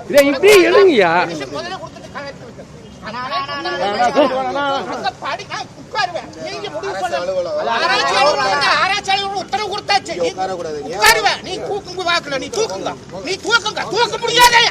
இதை இப்படி எழுங்கய்யா. உத்தரவு கொடுத்தாச்சு. நீ தூக்குங்க வாக்குல, நீ தூக்குங்க, நீ தூக்குங்க, தூக்க முடியாது.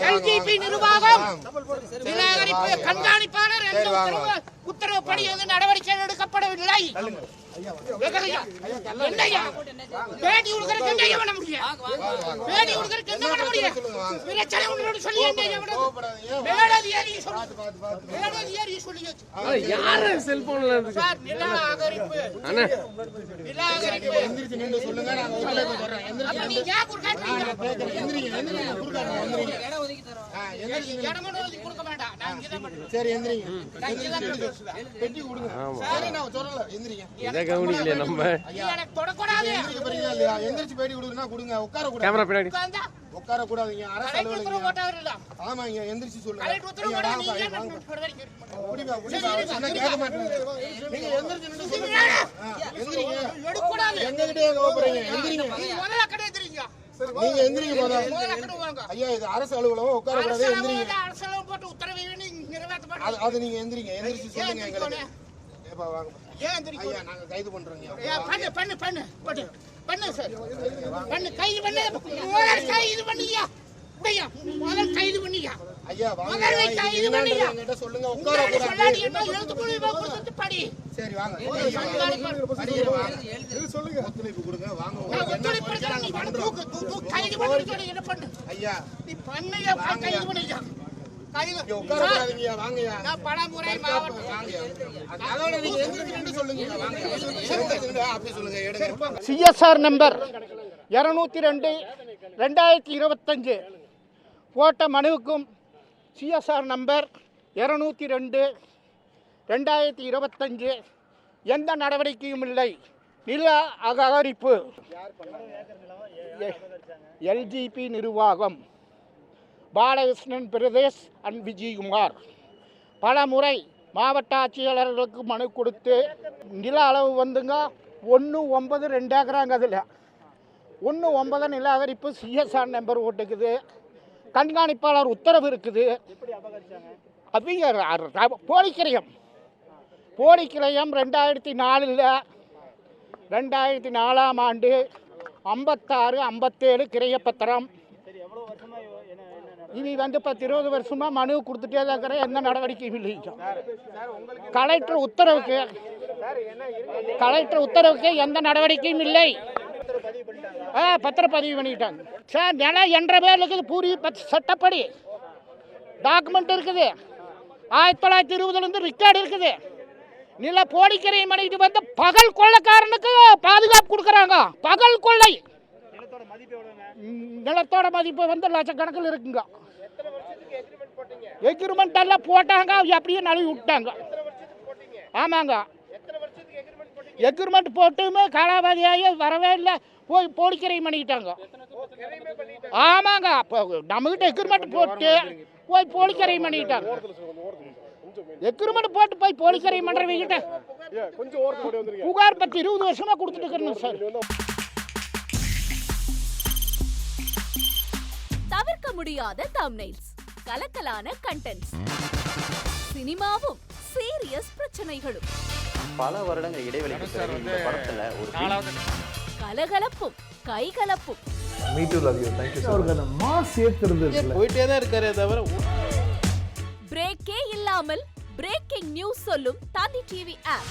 எல்ஜிபி நிர்வாகம் நிராகரிப்பு கண்காணிப்பாளர் உத்தரவுப்படி நடவடிக்கை எடுக்கப்படவில்லை. பேட்டி உடுக்கிறதுக்கு என்ன பண்ண முடியும்? பேட்டி உடுக்கிறதுக்கு என்ன பண்ண முடியும்? பிரச்சனை ஒன்று சொல்லி யாரு செல்போன்ல சார் நிராகரிப்பு சொல்லுங்க. சரி எந்திரிங்க. பெட்டி கொடுங்க. நான் சொல்லல எந்திரிங்க. இத கவனிக்கல நம்ம. எந்திரிச்சு பேட்டி கொடுக்கறனா கொடுங்க. உட்கார கூடாது. கேமரா பின்னாடி உட்கார கூடாதீங்க. அரசு அலுவலகம். ஆமாங்க எந்திரிச்சு சொல்லுங்க. கேட்க மாட்டேன். நீங்க எந்திரிச்சு நின்னு சொல்லுங்க. எந்திரிங்க. எங்ககிட்ட ஏன் கோபப்படுறீங்க? எந்திரிங்க. நீங்க எந்திரிங்க போதா. ஐயா இது அரசு அலுவலகம். உட்கார கூடாது. எந்திரிங்க. அரசு அலுவலகம் போட்டு உத்தரவு நிறைவேற்றப்பட அது நீங்க எந்திரிங்க. எந்திரிச்சு சொல்லுங்க எங்களுக்கு. ஏப்பா வாங்க. ஐயா நாங்க கைது பண்றோங்க. பண்ணு சார். பண்ணு கைது பண்ணு. முதல்ல கைது பண்ணியா. ஐயா முதல்ல கைது பண்ணியா. ஐயா வாங்க. முதல்ல கைது பண்ணியா. என்கிட்ட சொல்லுங்க. உட்கார கூடாது. என்ன எழுத்து மூலமா கொடுத்து படி. சரி வாங்க. சொல்லுங்க. ஒத்துழைப்பு கொடுங்க. வாங்க. ஒத்துழைப்பு நீ பண்ணு. தூக்கு கைது பண்ணி என்ன பண்ணு. ஐயா நீ பண்ணையா கைது பண்ணியா. கைது உட்கார கூடாதீங்க. வாங்கயா. நான் பலமுறை மாவட்டம் வாங்கயா. அதோட நீங்க எந்திரிச்சு நின்னு சொல்லுங்க. வாங்க. அப்படி சொல்லுங்க. எடுங்க. CSR நம்பர் 202 2025 போட்ட மனுவுக்கும் CSR நம்பர் 202 2025 எந்த நடவடிக்கையும் இல்லை. நில அகரிப்பு எல்ஜிபி நிர்வாகம் பாலகிருஷ்ணன் பிரதேஷ் அண்ட் விஜயகுமார் பல முறை மாவட்ட ஆட்சியாளர்களுக்கு மனு கொடுத்து நில அளவு வந்துங்க 1/9 ஏக்கராங்க. அதில் 1/9 நிலாகரிப்பு CSR நம்பர் ஓட்டுக்குது. கண்காணிப்பாளர் உத்தரவு இருக்குது. அவங்க போலிக்கிரயம் 2004 ஆண்டு 56, 57 கிரையப்பத்திரம். இனி 10-20 வருஷமாக மனு கொடுத்துட்டே தான் இருக்கிற எந்த நடவடிக்கையும் இல்லை. கலெக்டர் உத்தரவுக்கு எந்த நடவடிக்கையும் இல்லை. பத்திரப்பதிவு பண்ணிட்டாங்க சார். நிலம் என்ற பேர் இருக்குது. பூரி சட்டப்படி டாக்குமெண்ட் இருக்குது. 1920 ரெக்கார்டு இருக்குது. நில போடிக்கரை மணிட்டு வந்து பகல் கொள்ளைக்காரனுக்கு பாதுகாப்பு கொடுக்குறாங்க. பகல் கொள்ளை. நிலத்தோட மதிப்பு வந்து லட்சக்கணக்கில் இருக்குங்க. எக்ரிமெண்ட் எல்லாம் போட்டாங்க. அப்படியே நழுவி விட்டாங்க. ஆமாங்க எக்ரிமெண்ட் போட்டுமே காலாவதியாகி வரவே இல்லை. போய் போடிக்கரை பண்ணிக்கிட்டாங்க. ஆமாங்க நம்மகிட்ட எக்ரிமெண்ட் போட்டு போய் போலிக்கரை பண்ணிக்கிட்டாங்க. எக்ரிமெண்ட் போட்டு போய் போலிக்கரை பண்ணுறவங்கிட்ட புகார் 20 வருஷமா கொடுத்துட்டு இருக்கணும் சார். தவிர்க்க முடியாத தம்ப்நெயில்ஸ், கலக்கலான கண்டென்ட்ஸ், சினிமாவும் சீரியஸ் பிரச்சனைகளும், பல வருடங்கள் இடைவெளிக்கு பிறகு இந்த படத்துல ஒரு கலகலப்பும் கைகலப்பும். Me too love you. Thank you sir. அந்த மாஸ் ஏத்துறது போயிட்டே தான் இருக்காரே தவிர பிரேக்கே இல்லாமல் பிரேக்கிங் நியூஸ் சொல்லும் தந்தி டிவி ஆப்.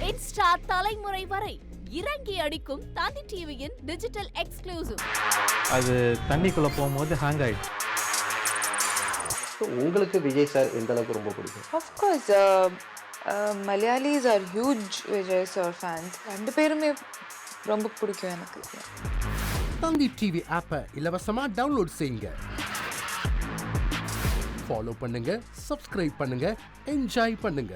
இன்ஸ்டா தலைமுறை வரை இறங்கி அடிக்கும் தந்தி டிவியின் டிஜிட்டல் எக்ஸ்க்ளூசிவ். அது தண்ணிக்குள்ள போகும்போது ஹேங் ஆயிடுச்சு. உங்களுக்கு விஜய் சார் எந்த அளவுக்கு ரொம்ப பிடிக்கும்? Of course, Malayalis are huge Vijay sir fans. ரெண்டு பேருமே ரொம்ப பிடிக்கும் எனக்கு. தந்தி டிவி ஆப்பை இலவசமா டவுன்லோட் செய்யுங்க. ஃபாலோ பண்ணுங்க, சப்ஸ்கிரைப் பண்ணுங்க, என்ஜாய் பண்ணுங்க.